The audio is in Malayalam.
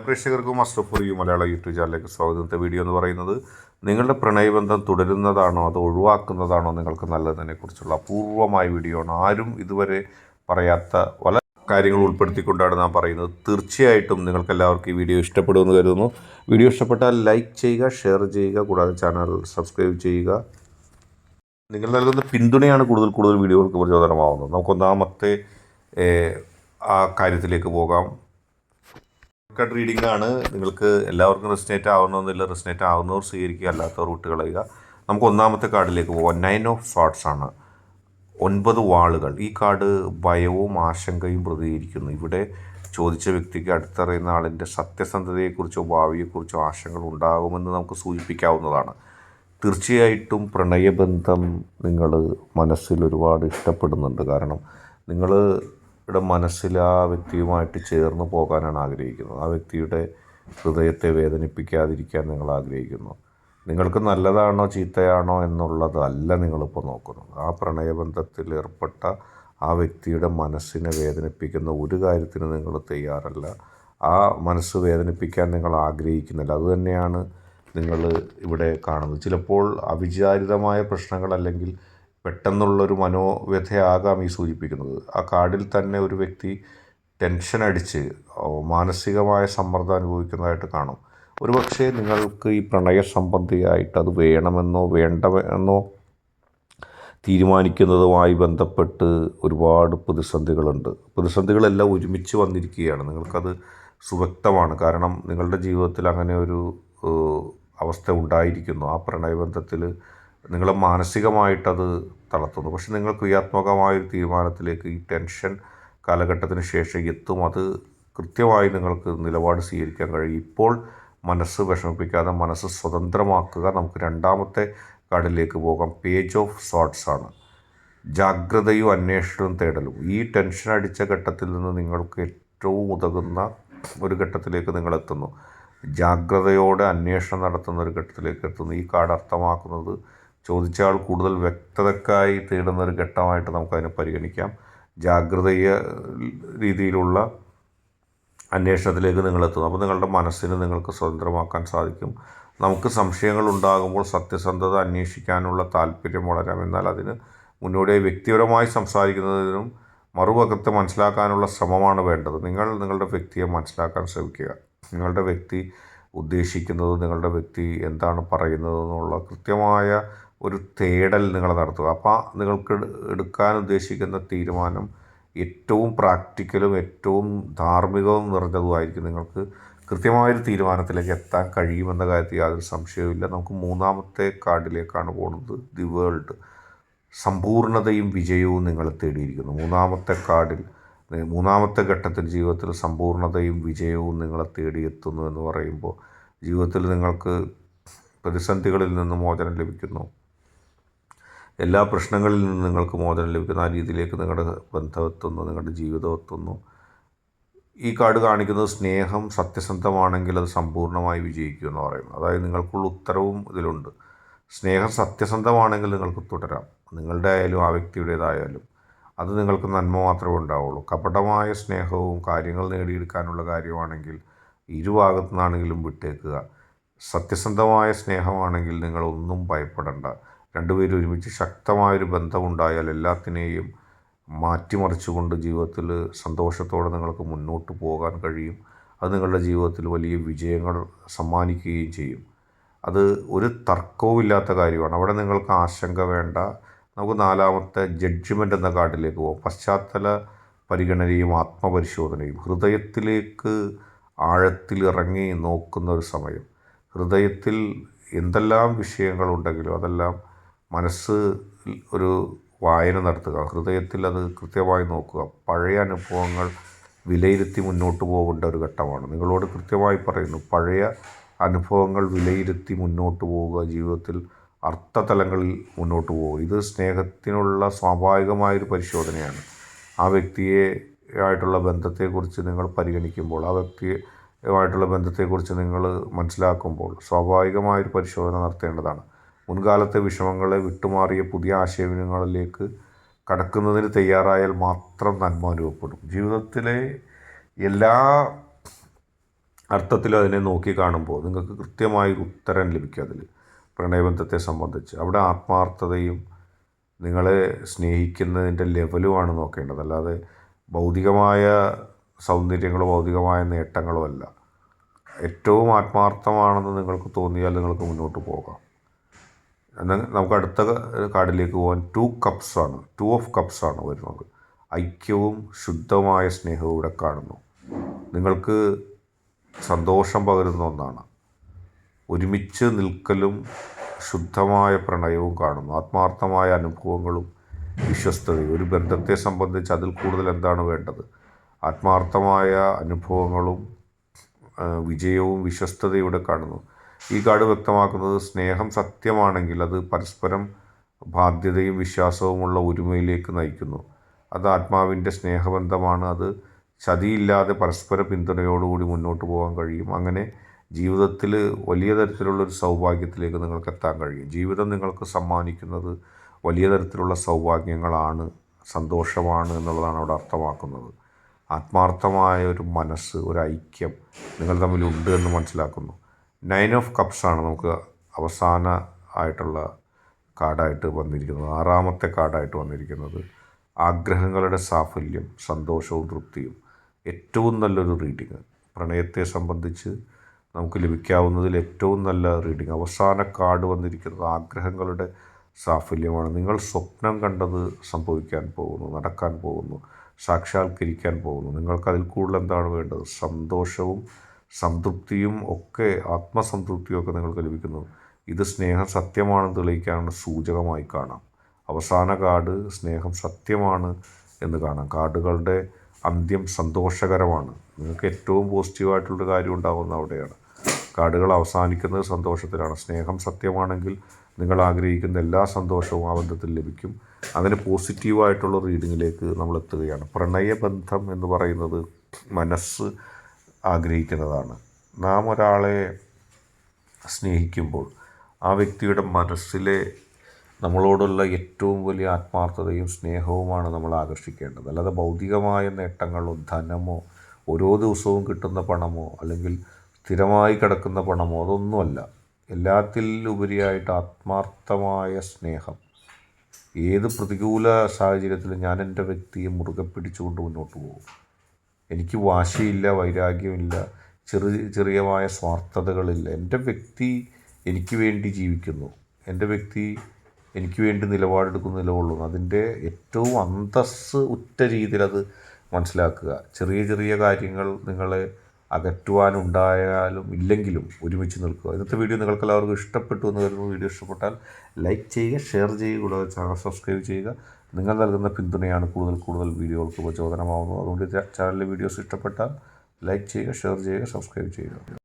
പ്രേക്ഷകർക്കും Ashraf for you Malayala YouTube ചാനലിലേക്ക് സ്വാഗതം. ഇന്നത്തെ വീഡിയോ എന്ന് പറയുന്നത് നിങ്ങളുടെ പ്രണയബന്ധം തുടരുന്നതാണോ അതോ ഒഴിവാക്കുന്നതാണോ നിങ്ങൾക്ക് നല്ലതിനെക്കുറിച്ചുള്ള അപൂർവമായ വീഡിയോ ആണ്. ആരും ഇതുവരെ പറയാത്ത പല കാര്യങ്ങൾ ഉൾപ്പെടുത്തിക്കൊണ്ടാണ് നാം പറയുന്നത്. തീർച്ചയായിട്ടും നിങ്ങൾക്ക് എല്ലാവർക്കും ഈ വീഡിയോ ഇഷ്ടപ്പെടുമെന്ന് കരുതുന്നു. വീഡിയോ ഇഷ്ടപ്പെട്ടാൽ ലൈക്ക് ചെയ്യുക, ഷെയർ ചെയ്യുക, കൂടാതെ ചാനൽ സബ്സ്ക്രൈബ് ചെയ്യുക. നിങ്ങൾ നൽകുന്ന പിന്തുണയാണ് കൂടുതൽ വീഡിയോകൾക്ക് പ്രചോദനമാവുന്നത്. നമുക്കൊന്നാമത്തെ ആ കാര്യത്തിലേക്ക് പോകാം. കട്ട് റീഡിംഗ് ആണ്. നിങ്ങൾക്ക് എല്ലാവർക്കും റെസിനേറ്റ് ആവുന്നൊന്നുമില്ല. റെസിനേറ്റ് ആവുന്നവർ സ്വീകരിക്കുക, അല്ലാത്തവർ വിട്ട് കളയുക. നമുക്ക് ഒന്നാമത്തെ കാർഡിലേക്ക് പോകാം. 9 ഓഫ് സ്വർഡ്സ് ആണ്, 9 വാളുകൾ. ഈ കാർഡ് ഭയവും ആശങ്കയും പ്രതികരിക്കുന്നു. ഇവിടെ ചോദിച്ച വ്യക്തിക്ക് അടുത്തറിയുന്ന ആളിൻ്റെ സത്യസന്ധതയെക്കുറിച്ചോ ഭാവിയെക്കുറിച്ചോ ആശങ്കകൾ ഉണ്ടാകുമെന്ന് നമുക്ക് സൂചിപ്പിക്കാവുന്നതാണ്. തീർച്ചയായിട്ടും പ്രണയബന്ധം നിങ്ങൾ മനസ്സിൽ ഒരുപാട് ഇഷ്ടപ്പെടുന്നുണ്ട്. കാരണം നിങ്ങളുടെ മനസ്സിൽ ആ വ്യക്തിയുമായിട്ട് ചേർന്ന് പോകാനാണ് ആഗ്രഹിക്കുന്നത്. ആ വ്യക്തിയുടെ ഹൃദയത്തെ വേദനിപ്പിക്കാതിരിക്കാൻ നിങ്ങൾ ആഗ്രഹിക്കുന്നു. നിങ്ങൾക്ക് നല്ലതാണോ ചീത്തയാണോ എന്നുള്ളതല്ല നിങ്ങളിപ്പോൾ നോക്കുന്നത്. ആ പ്രണയബന്ധത്തിൽ ഏർപ്പെട്ട ആ വ്യക്തിയുടെ മനസ്സിനെ വേദനിപ്പിക്കുന്ന ഒരു കാര്യത്തിന് നിങ്ങൾ തയ്യാറല്ല. ആ മനസ്സ് വേദനിപ്പിക്കാൻ നിങ്ങൾ ആഗ്രഹിക്കുന്നില്ല. അതുതന്നെയാണ് നിങ്ങൾ ഇവിടെ കാണുന്നത്. ചിലപ്പോൾ അവിചാരിതമായ പ്രശ്നങ്ങൾ അല്ലെങ്കിൽ പെട്ടെന്നുള്ളൊരു മനോവ്യഥയാകാം ഈ സൂചിപ്പിക്കുന്നത്. ആ കാർഡിൽ തന്നെ ഒരു വ്യക്തി ടെൻഷൻ അടിച്ച് മാനസികമായ സമ്മർദ്ദം അനുഭവിക്കുന്നതായിട്ട് കാണും. ഒരുപക്ഷെ നിങ്ങൾക്ക് ഈ പ്രണയ സംബന്ധിയായിട്ട് അത് വേണമെന്നോ വേണ്ടെന്നോ തീരുമാനിക്കുന്നതുമായി ബന്ധപ്പെട്ട് ഒരുപാട് പ്രതിസന്ധികളുണ്ട്. പ്രതിസന്ധികളെല്ലാം ഒരുമിച്ച് വന്നിരിക്കുകയാണ്. നിങ്ങൾക്കത് സുവ്യക്തമാണ്. കാരണം നിങ്ങളുടെ ജീവിതത്തിൽ അങ്ങനെ ഒരു അവസ്ഥ ഉണ്ടായിരിക്കുന്നു. ആ പ്രണയബന്ധത്തിൽ നിങ്ങളെ മാനസികമായിട്ടത് തളർത്തുന്നു. പക്ഷെ നിങ്ങൾ ക്രിയാത്മകമായൊരു തീരുമാനത്തിലേക്ക് ഈ ടെൻഷൻ കാലഘട്ടത്തിന് ശേഷം എത്തും. അത് കൃത്യമായി നിങ്ങൾക്ക് നിലപാട് സ്വീകരിക്കാൻ കഴിയും. ഇപ്പോൾ മനസ്സ് വിഷമിപ്പിക്കാതെ മനസ്സ് സ്വതന്ത്രമാക്കുക. നമുക്ക് രണ്ടാമത്തെ കാർഡിലേക്ക് പോകാം. പേജ് ഓഫ് സോർഡ്സ് ആണ്. ജാഗ്രതയും അന്വേഷണവും തേടലും. ഈ ടെൻഷൻ അടിച്ച ഘട്ടത്തിൽ നിന്ന് നിങ്ങൾക്ക് ഏറ്റവും ഉതകുന്ന ഒരു ഘട്ടത്തിലേക്ക് നിങ്ങൾ എത്തുന്നു. ജാഗ്രതയോടെ അന്വേഷണം നടത്തുന്ന ഒരു ഘട്ടത്തിലേക്ക് എത്തുന്നു. ഈ കാർഡ് അർത്ഥമാക്കുന്നത് ചോദിച്ചാൽ കൂടുതൽ വ്യക്തതക്കായി തേടുന്ന ഒരു ഘട്ടമായിട്ട് നമുക്കതിനെ പരിഗണിക്കാം. ജാഗ്രതീയ രീതിയിലുള്ള അന്വേഷണത്തിലേക്ക് നിങ്ങളെത്തുന്നു. അപ്പോൾ നിങ്ങളുടെ മനസ്സിനെ നിങ്ങൾക്ക് സ്വതന്ത്രമാക്കാൻ സാധിക്കും. നമുക്ക് സംശയങ്ങൾ ഉണ്ടാകുമ്പോൾ സത്യസന്ധത അന്വേഷിക്കാനുള്ള താല്പര്യം വളരാം. എന്നാൽ അതിന് മുന്നോടിയായി വ്യക്തിപരമായി സംസാരിക്കുന്നതിനും മറുപക്കത്തെ മനസ്സിലാക്കാനുള്ള ശ്രമമാണ് വേണ്ടത്. നിങ്ങളുടെ വ്യക്തിയെ മനസ്സിലാക്കാൻ ശ്രമിക്കുക. നിങ്ങളുടെ വ്യക്തി ഉദ്ദേശിക്കുന്നത്, നിങ്ങളുടെ വ്യക്തി എന്താണ് പറയുന്നത് എന്നുള്ള കൃത്യമായ ഒരു തേടൽ നിങ്ങൾ നടത്തുക. അപ്പോൾ നിങ്ങൾക്ക് എടുക്കാൻ ഉദ്ദേശിക്കുന്ന തീരുമാനം ഏറ്റവും പ്രാക്ടിക്കലും ഏറ്റവും ധാർമ്മികവും നിറഞ്ഞതുമായിരിക്കും. നിങ്ങൾക്ക് കൃത്യമായൊരു തീരുമാനത്തിലേക്ക് എത്താൻ കഴിയുമെന്ന കാര്യത്തിൽ യാതൊരു സംശയവുമില്ല. നമുക്ക് മൂന്നാമത്തെ കാർഡിലേക്കാണ് പോകുന്നത്. The world. സമ്പൂർണ്ണതയും വിജയവും നിങ്ങളെ തേടിയിരിക്കുന്നു. മൂന്നാമത്തെ കാർഡിൽ മൂന്നാമത്തെ ഘട്ടത്തിൽ ജീവിതത്തിൽ സമ്പൂർണ്ണതയും വിജയവും നിങ്ങളെ തേടിയെത്തുന്നു എന്ന് പറയുമ്പോൾ ജീവിതത്തിൽ നിങ്ങൾക്ക് പ്രതിസന്ധികളിൽ നിന്ന് മോചനം ലഭിക്കുന്നു. എല്ലാ പ്രശ്നങ്ങളിൽ നിന്നും നിങ്ങൾക്ക് മോചനം ലഭിക്കുന്ന ആ രീതിയിലേക്ക് നിങ്ങളുടെ ബന്ധം എത്തുന്നു, നിങ്ങളുടെ ജീവിതം എത്തുന്നു. ഈ കാർഡ് കാണിക്കുന്നത് സ്നേഹം സത്യസന്ധമാണെങ്കിൽ അത് സമ്പൂർണ്ണമായി വിജയിക്കും എന്ന് പറയുന്നു. അതായത് നിങ്ങൾക്കുള്ള ഉത്തരവും ഇതിലുണ്ട്. സ്നേഹം സത്യസന്ധമാണെങ്കിൽ നിങ്ങൾക്ക് തുടരാം. നിങ്ങളുടെ ആയാലും ആ വ്യക്തിയുടേതായാലും അത് നിങ്ങൾക്ക് നന്മ മാത്രമേ ഉണ്ടാവുള്ളൂ. കപടമായ സ്നേഹവും കാര്യങ്ങൾ നേടിയെടുക്കാനുള്ള കാര്യമാണെങ്കിൽ ഇരുഭാഗത്തു നിന്നാണെങ്കിലും വിട്ടേക്കുക. സത്യസന്ധമായ സ്നേഹമാണെങ്കിൽ നിങ്ങളൊന്നും ഭയപ്പെടേണ്ട. രണ്ടുപേരും ഒരുമിച്ച് ശക്തമായൊരു ബന്ധമുണ്ടായാൽ എല്ലാത്തിനെയും മാറ്റിമറിച്ചുകൊണ്ട് ജീവിതത്തിൽ സന്തോഷത്തോടെ നിങ്ങൾക്ക് മുന്നോട്ട് പോകാൻ കഴിയും. അത് നിങ്ങളുടെ ജീവിതത്തിൽ വലിയ വിജയങ്ങൾ സമ്മാനിക്കുകയും ചെയ്യും. അത് ഒരു തർക്കവുമില്ലാത്ത കാര്യമാണ്. അവിടെ നിങ്ങൾക്ക് ആശങ്ക വേണ്ട. നമുക്ക് നാലാമത്തെ ജഡ്ജ്മെൻ്റ് എന്ന കാർഡിലേക്ക് പോകാം. പശ്ചാത്തല പരിഗണനയും ആത്മപരിശോധനയും. ഹൃദയത്തിലേക്ക് ആഴത്തിൽ ഇറങ്ങി നോക്കുന്ന ഒരു സമയം. ഹൃദയത്തിൽ എന്തെല്ലാം വിഷയങ്ങളുണ്ടെങ്കിലും അതെല്ലാം മനസ്സ് ഒരു വായന നടത്തുക. ഹൃദയത്തിൽ അത് കൃത്യമായി നോക്കുക. പഴയ അനുഭവങ്ങൾ വിലയിരുത്തി മുന്നോട്ട് പോകേണ്ട ഒരു ഘട്ടമാണ്. നിങ്ങളോട് കൃത്യമായി പറയുന്നു, പഴയ അനുഭവങ്ങൾ വിലയിരുത്തി മുന്നോട്ട് പോവുക. ജീവിതത്തിൽ അർത്ഥതലങ്ങളിൽ മുന്നോട്ട് പോകുക. ഇത് സ്നേഹത്തിനുള്ള സ്വാഭാവികമായൊരു പരിശോധനയാണ്. ആ വ്യക്തിയായിട്ടുള്ള ബന്ധത്തെക്കുറിച്ച് നിങ്ങൾ പരിഗണിക്കുമ്പോൾ, ആ വ്യക്തിയുമായിട്ടുള്ള ബന്ധത്തെക്കുറിച്ച് നിങ്ങൾ മനസ്സിലാക്കുമ്പോൾ സ്വാഭാവികമായൊരു പരിശോധന നടത്തേണ്ടതാണ്. മുൻകാലത്തെ വിഷമങ്ങളെ വിട്ടുമാറിയ പുതിയ ആശയവിനിമയങ്ങളിലേക്ക് കടക്കുന്നതിന് തയ്യാറായാൽ മാത്രം നന്മ അനുഭവപ്പെടും. ജീവിതത്തിലെ എല്ലാ അർത്ഥത്തിൽ അതിനെ നോക്കി കാണുമ്പോൾ നിങ്ങൾക്ക് കൃത്യമായൊരു ഉത്തരം ലഭിക്കും അതിൽ, പ്രണയബന്ധത്തെ സംബന്ധിച്ച്. അവിടെ ആത്മാർത്ഥതയും നിങ്ങളെ സ്നേഹിക്കുന്നതിൻ്റെ ലെവലുമാണ് നോക്കേണ്ടത്, അല്ലാതെ ഭൗതികമായ സൗന്ദര്യങ്ങളോ ഭൗതികമായ നേട്ടങ്ങളോ അല്ല. ഏറ്റവും ആത്മാർത്ഥമാണെന്ന് നിങ്ങൾക്ക് തോന്നിയാൽ നിങ്ങൾക്ക് മുന്നോട്ട് പോകാം. എന്നാൽ നമുക്ക് അടുത്ത കാർഡിലേക്ക് പോകാൻ 2 ഓഫ് കപ്സ് ആണ് വരുന്നത്. ഐക്യവും ശുദ്ധമായ സ്നേഹവും ഇവിടെ കാണുന്നു. നിങ്ങൾക്ക് സന്തോഷം പകരുന്ന ഒന്നാണ്. ഒരുമിച്ച് നിൽക്കലും ശുദ്ധമായ പ്രണയവും കാണുന്നു. ആത്മാർത്ഥമായ അനുഭവങ്ങളും വിശ്വസ്തതയും. ഒരു ബന്ധത്തെ സംബന്ധിച്ച് അതിൽ കൂടുതൽ എന്താണ് വേണ്ടത്? ആത്മാർത്ഥമായ അനുഭവങ്ങളും വിജയവും വിശ്വസ്തതയും ഇവിടെ കാണുന്നു. ഈ കാർഡ് വ്യക്തമാക്കുന്നത് സ്നേഹം സത്യമാണെങ്കിൽ അത് പരസ്പരം ബാധ്യതയും വിശ്വാസവുമുള്ള ഒരുമയിലേക്ക് നയിക്കുന്നു. അത് ആത്മാവിൻ്റെ സ്നേഹബന്ധമാണ്. അത് ചതിയില്ലാതെ പരസ്പര പിന്തുണയോടുകൂടി മുന്നോട്ട് പോകാൻ കഴിയും. അങ്ങനെ ജീവിതത്തിൽ വലിയ തരത്തിലുള്ളൊരു സൗഭാഗ്യത്തിലേക്ക് നിങ്ങൾക്ക് എത്താൻ കഴിയും. ജീവിതം നിങ്ങൾക്ക് സമ്മാനിക്കുന്നത് വലിയ തരത്തിലുള്ള സൗഭാഗ്യങ്ങളാണ്, സന്തോഷമാണ് എന്നുള്ളതാണ് അവിടെ അർത്ഥമാക്കുന്നത്. ആത്മാർത്ഥമായ ഒരു മനസ്സ്, ഒരു ഐക്യം നിങ്ങൾ തമ്മിലുണ്ട് എന്ന് മനസ്സിലാക്കുന്നു. 9 ഓഫ് കപ്സ് ആണ് നമുക്ക് അവസാന ആയിട്ടുള്ള കാർഡായിട്ട് വന്നിരിക്കുന്നത്, 6ാമത്തെ കാർഡായിട്ട് വന്നിരിക്കുന്നത്. ആഗ്രഹങ്ങളുടെ സാഫല്യം, സന്തോഷവും തൃപ്തിയും. ഏറ്റവും നല്ലൊരു റീഡിങ് പ്രണയത്തെ സംബന്ധിച്ച് നമുക്ക് ലഭിക്കാവുന്നതിൽ ഏറ്റവും നല്ല റീഡിങ്. അവസാന കാർഡ് വന്നിരിക്കുന്നത് ആഗ്രഹങ്ങളുടെ സാഫല്യമാണ്. നിങ്ങൾ സ്വപ്നം കണ്ടത് സംഭവിക്കാൻ പോകുന്നു, നടക്കാൻ പോകുന്നു, സാക്ഷാത്കരിക്കാൻ പോകുന്നു. നിങ്ങൾക്കതിൽ കൂടുതൽ എന്താണ് വേണ്ടത്? സന്തോഷവും സംതൃപ്തിയും ഒക്കെ, ആത്മസംതൃപ്തിയും ഒക്കെ നിങ്ങൾക്ക് ലഭിക്കുന്നു. ഇത് സ്നേഹം സത്യമാണെന്ന് തെളിയിക്കാനുള്ള സൂചകമായി കാണാം. അവസാന കാർഡ് സ്നേഹം സത്യമാണ് എന്ന് കാണാം. കാർഡുകളുടെ അന്ത്യം സന്തോഷകരമാണ്. നിങ്ങൾക്ക് ഏറ്റവും പോസിറ്റീവായിട്ടുള്ളൊരു കാര്യം ഉണ്ടാകുന്ന അവിടെയാണ്. കാർഡുകൾ അവസാനിക്കുന്നത് സന്തോഷത്തിലാണ്. സ്നേഹം സത്യമാണെങ്കിൽ നിങ്ങൾ ആഗ്രഹിക്കുന്ന എല്ലാ സന്തോഷവും ആ ബന്ധത്തിൽ ലഭിക്കും. അതിന് പോസിറ്റീവായിട്ടുള്ള റീഡിങ്ങിലേക്ക് നമ്മൾ എത്തുകയാണ്. പ്രണയബന്ധം എന്ന് പറയുന്നത് മനസ്സ് ആഗ്രഹിക്കുന്നതാണ്. നാം ഒരാളെ സ്നേഹിക്കുമ്പോൾ ആ വ്യക്തിയുടെ മനസ്സിലെ നമ്മളോടുള്ള ഏറ്റവും വലിയ ആത്മാർത്ഥതയും സ്നേഹവുമാണ് നമ്മൾ ആകർഷിക്കേണ്ടത്. അല്ലാതെ ഭൗതികമായ നേട്ടങ്ങളോ ധനമോ ഓരോ ദിവസവും കിട്ടുന്ന പണമോ അല്ലെങ്കിൽ സ്ഥിരമായി കിടക്കുന്ന പണമോ അതൊന്നുമല്ല. എല്ലാത്തിലുപരിയായിട്ട് ആത്മാർത്ഥമായ സ്നേഹം. ഏത് പ്രതികൂല സാഹചര്യത്തിലും ഞാൻ എൻ്റെ വ്യക്തിയെ മുറുകെ പിടിച്ചുകൊണ്ട് മുന്നോട്ട് പോകും. എനിക്ക് വാശിയില്ല, വൈരാഗ്യമില്ല, ചെറിയമായ സ്വാർത്ഥതകളില്ല. എൻ്റെ വ്യക്തി എനിക്ക് വേണ്ടി ജീവിക്കുന്നു, എൻ്റെ വ്യക്തി എനിക്ക് വേണ്ടി നിലപാടെടുക്കുന്ന നിലകൊള്ളുന്നു. അതിൻ്റെ ഏറ്റവും അന്തസ്സ് ഉറ്റ രീതിയിൽ അത് മനസ്സിലാക്കുക. ചെറിയ ചെറിയ കാര്യങ്ങൾ നിങ്ങളെ അകറ്റുവാനുണ്ടായാലും ഇല്ലെങ്കിലും ഒരുമിച്ച് നിൽക്കുക. ഇന്നത്തെ വീഡിയോ നിങ്ങൾക്കെല്ലാവർക്കും ഇഷ്ടപ്പെട്ടു എന്ന് കരുതുന്നു. വീഡിയോ ഇഷ്ടപ്പെട്ടാൽ ലൈക്ക് ചെയ്യുക, ഷെയർ ചെയ്യുക, കൂടാതെ ചാനൽ സബ്സ്ക്രൈബ് ചെയ്യുക. നിങ്ങൾ നൽകുന്ന പിന്തുണയാണ് കൂടുതൽ വീഡിയോകൾക്ക് പ്രചോദനമാവുന്നത്. അതുകൊണ്ട് ചാനലിലെ വീഡിയോസ് ഇഷ്ടപ്പെട്ടാൽ ലൈക്ക് ചെയ്യുക, ഷെയർ ചെയ്യുക, സബ്സ്ക്രൈബ് ചെയ്യുക.